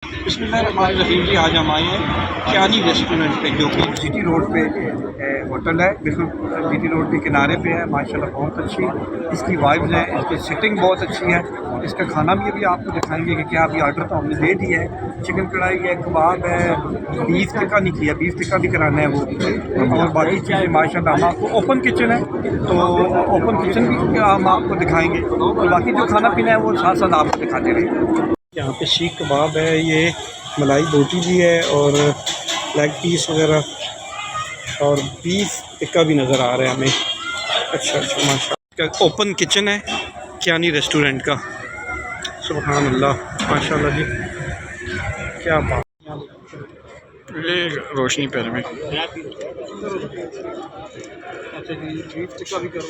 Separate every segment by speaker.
Speaker 1: बिस्मिल्लाहिर्रहमानिर्रहीम जी। आज हम आए हैं कियानी रेस्टोरेंट पे, जो कि जीटी रोड पे होटल है। बिल्कुल जीटी रोड के किनारे पे है। माशाल्लाह बहुत अच्छी इसकी वाइब्स है, इसकी सिटिंग बहुत अच्छी है। इसका खाना भी अभी आपको दिखाएंगे कि क्या अभी ऑर्डर तो हमने दे दिया है। चिकन कढ़ाई है, कबाब है, बीफ टिक्का नहीं किया, बीफ टिक्का भी कराना है वो, और बाकी चीज़ें माशाल्लाह हम आपको ओपन किचन है तो ओपन किचन भी हम आपको दिखाएँगे, और बाकी जो खाना पीना है वो साथ साथ आपको दिखाते रहेंगे। यहाँ पे सीख कबाब है, ये मलाई बोटी भी है, और लेग पीस वगैरह, और बीफ टिक्का भी नज़र आ रहा है हमें। अच्छा माशाल्लाह ओपन किचन है कियानी रेस्टोरेंट का। सुभान अल्लाह माशाल्लाह जी, क्या बात। ले रोशनी पैर में। अच्छा जी, बीफ टिक्का भी करो।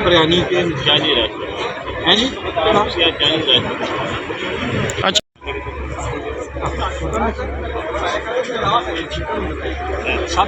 Speaker 1: बिरयानी के हैं जी। अच्छा सात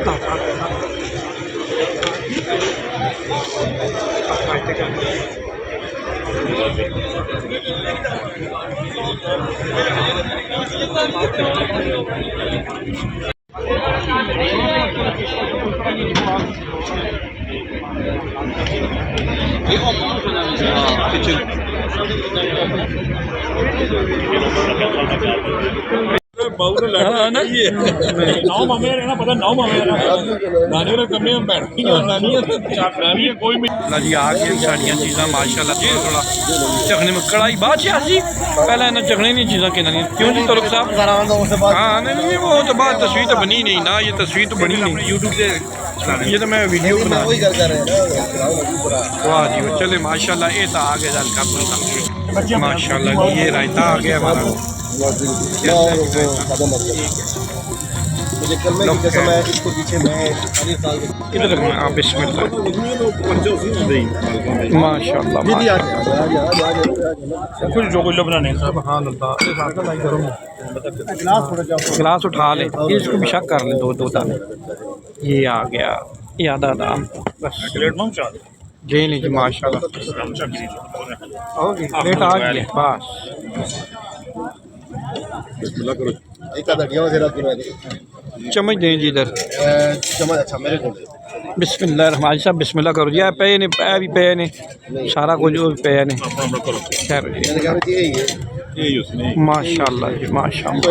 Speaker 1: जी आ गई साड़ियाँ चीज़ा माशाल्लाह। थोड़ा चखने में कढ़ाई बात जी, पहले ना चखने नहीं चीज़ा के क्यों जी तुरुक साहब। हाँ नहीं वो तो बात तस्वीर तो बनी नहीं ना, ये तस्वीर तो बनी नहीं यूट्यूब से, ये तो मैं वीडियो बना वाह जी। चले माशाल्लाह, ये तो आ गया माशाल्लाह। ये रायता आ गया हमारा।
Speaker 2: मुझे कल में कसम है, इसको पीछे मैं
Speaker 1: इधर बिस्मिल्लाह माशाल्लाह कुछ जो कुछ बनाने। सुभान अल्लाह। गिलास उठा ले, इसको भी शक कर ले, दो दाने। ये आ गया याद आदा बस जी नहीं जी माशाल्लाह। प्लेट आ गई बस। चम्मच दें जी इधर
Speaker 2: चम्मच। अच्छा मेरे को
Speaker 1: बिस्मिल्लाह रहमान साहब बिस्मिल्लाह करो जी। पे ने पै भी पे ने सारा कुछ पे ने खैर माशाल्लाह जी माशाल्लाह।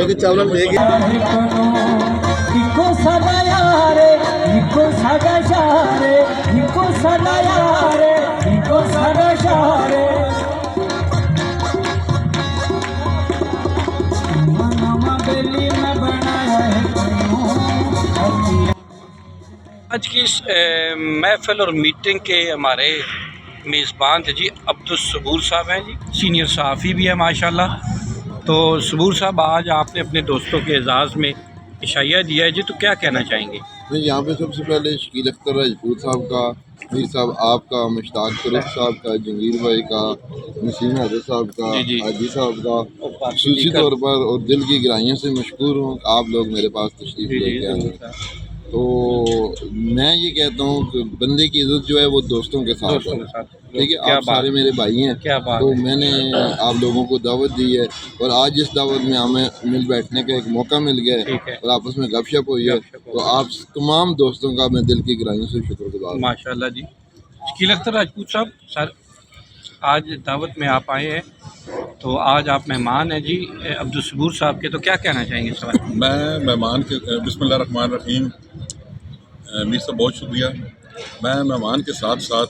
Speaker 1: आज की इस महफिल और मीटिंग के हमारे मेज़बान थे जी अब्दुल सबूर साहब हैं जी, सीनियर सहाफ़ी भी है माशाल्लाह। तो सबूर साहब, आज आपने अपने दोस्तों के एजाज़ में इशाया दिया है जी, तो क्या कहना चाहेंगे?
Speaker 3: नहीं, यहाँ पे सबसे पहले शकील अख्तर राजपूत साहब का, मीर साहब आपका, मुश्ताक कुरैशी साहब का, जंगीर भाई का, नसीम हैदर साहब का, हाजी साहब का ख़ुसूसी तौर पर और दिल की गहराइयों से मशकूर हूँ आप लोग मेरे पास तशरीफ़ लेके आए हैं। तो मैं ये कहता हूँ कि बंदे की इज़्ज़त जो है वो दोस्तों के साथ है। ठीक है, आप सारे मेरे भाई हैं, तो मैंने आप लोगों को दावत दी है, और आज इस दावत में हमें मिल बैठने का एक मौका मिल गया है और आपस में गपशप हुई है। तो आप तमाम दोस्तों का मैं दिल की गहराइयों से शुक्रगुजार हूँ।
Speaker 1: माशाल्लाह जी। शकील अख्तर राजपूत साहब सर, आज दावत में आप आए हैं, तो आज आप मेहमान हैं जी अब्दुल सबूर साहब के, तो क्या कहना चाहेंगे सर?
Speaker 4: मैं मेहमान के बिस्मिल्लाहिर्रहमानिर्रहीम मीर साहब बहुत शुक्रिया। मैं मेहमान के साथ साथ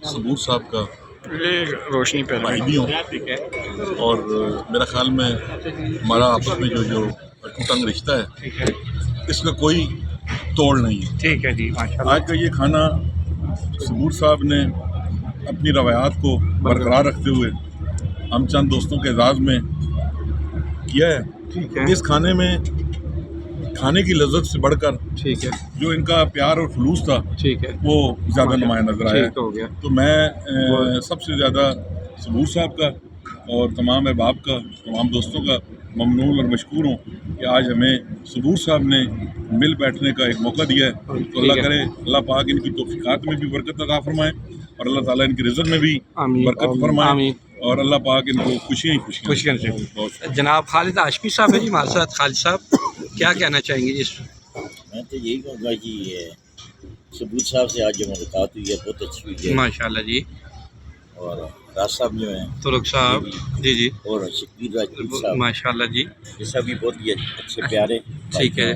Speaker 4: सबूर साहब का
Speaker 1: रोशनी पे
Speaker 4: भाई भी हूँ, और मेरा ख्याल में हमारा आपस में जो टूटंग रिश्ता है इसका कोई तोड़ नहीं है।
Speaker 1: ठीक है जी माशाल्लाह।
Speaker 4: आज का ये खाना सबूर साहब ने अपनी रवायात को बरकरार रखते हुए हम चंद दोस्तों के एजाज़ में किया है,
Speaker 1: ठीक है,
Speaker 4: इस खाने में खाने की लज्जत से बढ़कर
Speaker 1: ठीक है,
Speaker 4: जो इनका प्यार और खलूस था
Speaker 1: ठीक है,
Speaker 4: वो ज़्यादा नुमाया नजर आया
Speaker 1: ठीक हो गया।
Speaker 4: है। तो मैं सबसे ज़्यादा सबूर साहब का और तमाम अहबाब का, तमाम दोस्तों का ममनून और मशकूर हूँ कि आज हमें सबूर साहब ने मिल बैठने का एक मौका दिया है। तो अल्लाह करे, अल्लाह पाक इनकी तौफीकात में भी बरकत अता फरमाए और अल्लाह ताला इनकी रिज़्क़ में भी
Speaker 1: आमीन,
Speaker 4: बरकत फरमाए
Speaker 1: आमीन।
Speaker 4: और अल्लाह पाक इनको खुशियाँ ही
Speaker 1: खुशियाँ से।
Speaker 4: बहुत
Speaker 1: जनाब खालिद हाशमी साहब है जी हमारे साथ। खालिद साहब क्या कहना चाहेंगे इस?
Speaker 5: मैं तो यही कहूँगा कि सबूत साहब से आज जो मुलाकात हुई है बहुत अच्छी हुई है।
Speaker 1: माशाल्लाह जी।
Speaker 5: और राज साहब जो हैं
Speaker 1: तुरुक साहब, जी जी,
Speaker 5: और शकील राजपूत साहब,
Speaker 1: माशाल्लाह जी,
Speaker 5: ये सब भी बहुत ही अच्छे प्यारे
Speaker 1: ठीक है,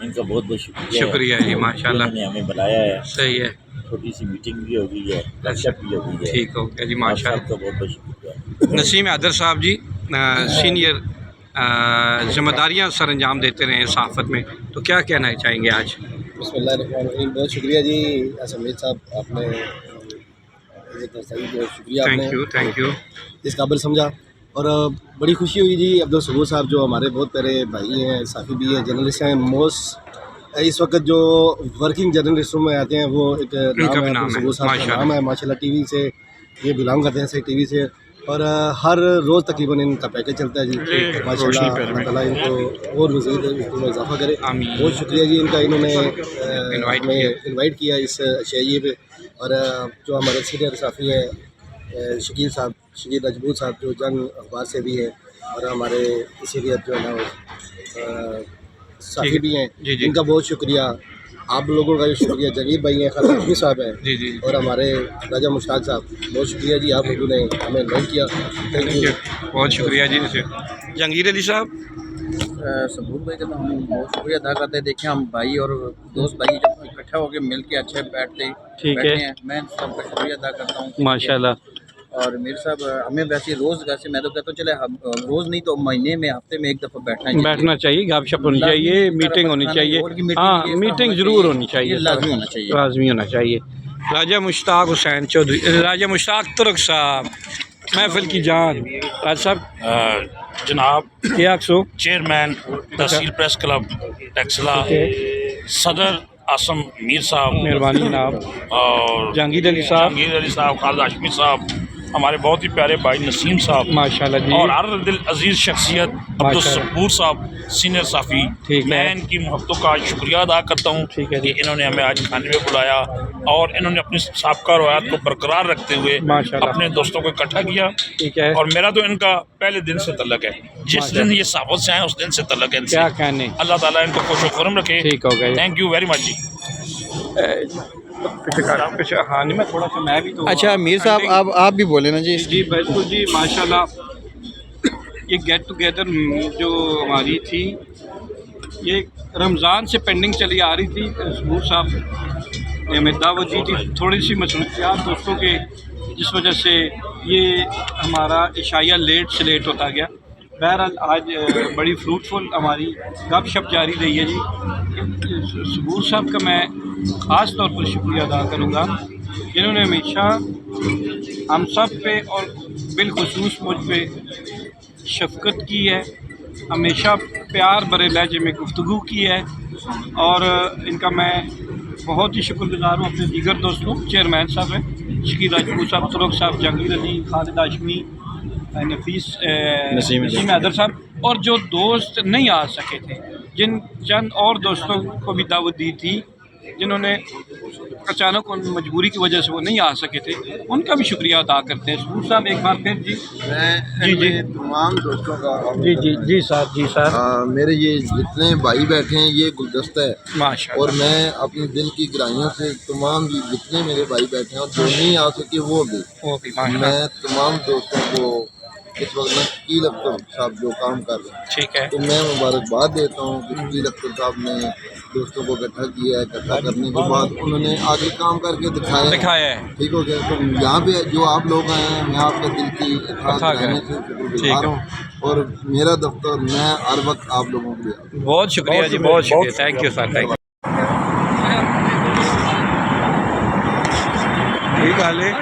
Speaker 5: इनका बहुत बहुत
Speaker 1: शुक्रिया जी, माशाल्लाह,
Speaker 5: इन्होंने हमें बुलाया है।
Speaker 1: सही है,
Speaker 5: छोटी सी मीटिंग भी हो गई है, वर्कशॉप भी हो गई है।
Speaker 1: ठीक हो गया जी,
Speaker 5: राज
Speaker 1: माशाल्लाह।
Speaker 5: साहब का बहुत बहुत शुक्रिया।
Speaker 1: नसीम हैदर साहब जी, सीनियर जिम्मेदारियाँ सर अंजाम देते रहे सहाफ़त में, तो क्या कहना चाहेंगे आज?
Speaker 2: बिस्मिल्लाहिर्रहमानिर्रहीम। बहुत शुक्रिया जी असमीर साहब, आपने बहुत शुक्रिया,
Speaker 1: थैंक यू,
Speaker 2: इस काबिल समझा। और बड़ी खुशी हुई जी। अब्दुल सबूर साहब जो हमारे बहुत प्यारे भाई हैं, साफ़ी भी हैं, जर्नलिस्ट हैं, मोस्ट इस वक्त जो वर्किंग जर्नलिस्टों में आते हैं वो एक नाम है अब्दुल सबूर साहब का नाम है। माशाल्लाह टीवी से ये बिलोंग करते हैं, सही टीवी से। और हर रोज़ तकरीबन इनका पैकेज चलता है जी, माशाल्लाह। अल्लाह ताला इनको और मज़ीद इसमें इजाफा करे। बहुत शुक्रिया जी इनका, इन्होंने हमें इनवाइट किया इस शैये पे। और जो हमारे सीनियर साफ़ी हैं शकील साहब, शकील राजपूत साहब जो जंग अखबार से भी हैं और हमारे सीनियर जो है ना साफ़ी भी हैं, इनका बहुत शुक्रिया। आप लोगों का जो शुक्रिया, जगीर भाई हैं, खालिद हाशमी साहब हैं,
Speaker 1: जी जी,
Speaker 2: और हमारे राजा मुश्ताक साहब, बहुत शुक्रिया जी, आप लोगों ने हमें इन्वाइट किया। थैंक यू,
Speaker 1: बहुत शुक्रिया जी। जहांगीर अली साहब,
Speaker 6: सबूर भाई का तो हम बहुत शुक्रिया अदा करते हैं। देखें हम भाई और दोस्त भाई जब इकट्ठा होकर मिल के अच्छे बैठते हैं, मैं सबका शुक्रिया अदा करता हूँ
Speaker 1: माशाल्लाह।
Speaker 6: और मेरे साहब हमें वैसे मैं तो कहता हूँ चले हम रोज़ नहीं तो महीने में, हफ्ते में एक दफ़ा
Speaker 1: बैठना चाहिए, गपशप होनी चाहिए, मीटिंग होनी चाहिए, हाँ मीटिंग ज़रूर होनी चाहिए,
Speaker 6: लाजमी होना चाहिए,
Speaker 1: लाजमी होना चाहिए। राजा मुश्ताक हुसैन चौधरी, राजा मुश्ताक तुर्क साहब, महफिल की जान। राज साहब
Speaker 7: जनाब
Speaker 1: क्या
Speaker 7: चेयरमैन तहसील प्रेस क्लब टैक्सला, सदर आसम मीर साहब,
Speaker 1: मेहरबानी जनाब,
Speaker 7: और
Speaker 1: जहांगीर अली साहब,
Speaker 7: खालिद हाशमी साहब, हमारे बहुत ही प्यारे भाई नसीम साहब,
Speaker 1: माशाल्लाह जी,
Speaker 7: और हर दिल अजीज़ शख्सियत अब्दुल सबूर साहब सीनियर साफ़ी। मैं इनकी मोहब्बतों का शुक्रिया अदा करता हूँ कि इन्होंने हमें आज खाने में बुलाया और इन्होंने अपनी साबका रवायात को बरकरार रखते हुए अपने दोस्तों को इकट्ठा किया।
Speaker 1: ठीक है,
Speaker 7: और मेरा तो इनका पहले दिन से तल्लक है, जिस दिन ये साबत से आए उस दिन से तल्लक है इनसे।
Speaker 1: क्या कहने,
Speaker 7: अल्लाह ताला इनको खुश खुरम रखे।
Speaker 1: ठीक हो गया,
Speaker 7: थैंक यू वेरी मच जी।
Speaker 1: हाँ नहीं, मैं थोड़ा सा मैं भी तो।
Speaker 8: अच्छा मीर साहब आप भी बोले ना जी।
Speaker 1: जी बिल्कुल जी, माशाल्लाह। ये गेट टुगेदर जो हमारी थी ये रमज़ान से पेंडिंग चली आ रही थी। सबूर साहब ने हमें दावत दी थी, थोड़ी सी मसरूफियात दोस्तों के जिस वजह से ये हमारा इशाया लेट से लेट होता गया। बहरहाल आज बड़ी फ्रूटफुल हमारी गपशप जारी रही है जी। सबूर साहब का मैं ख़ास तौर पर शुक्रिया अदा करूँगा जिन्होंने हमेशा हम सब पे और बिलखुसूस मुझ पे शफ़क़त की है, हमेशा प्यार भरे लहजे में गुफ्तगू की है। और इनका मैं बहुत ही शुक्रगुज़ार हूँ। अपने दीगर दोस्तों, चेयरमैन साहब हैं शकील राजपूत साहब, तुरुक साहब, जहांगीर अली, खालिद हाशमी, नफीस, नसीम हैदर साहब, और जो दोस्त नहीं आ सके थे, जिन चंद और दोस्तों को भी दावत दी थी जिन्होंने अचानक उन मजबूरी की वजह से वो नहीं आ सके थे, उनका भी शुक्रिया अदा करते हैं। सबूर साहब एक बार फिर जी।
Speaker 3: मैं जी तमाम दोस्तों का
Speaker 1: जी साहब, जी साहब,
Speaker 3: मेरे ये जितने भाई बैठे हैं ये गुलदस्ता है
Speaker 1: माशाल्लाह।
Speaker 3: और मैं अपने दिल की गहराइयों से तमाम जितने मेरे भाई बैठे हैं और जो नहीं आ सके वो भी मैं तमाम दोस्तों को इस वक्त मैं शकील अख्तर साहब जो काम कर रहे हैं,
Speaker 1: ठीक है,
Speaker 3: तो मैं मुबारकबाद देता हूँ कि शकील अख्तर साहब ने दोस्तों को इकट्ठा किया है। इकट्ठा करने के बाद उन्होंने आगे काम करके दिखाया है। ठीक हो गया। तो यहाँ पे जो आप लोग आए हैं, मैं आपका दिल की इत्तेफाक से शुक्रगुज़ार हूँ और मेरा दफ्तर मैं हर वक्त आप लोगों के लिए।
Speaker 1: बहुत शुक्रिया जी, बहुत शुक्रिया, thank you sir, thank you. ठीक हाल है।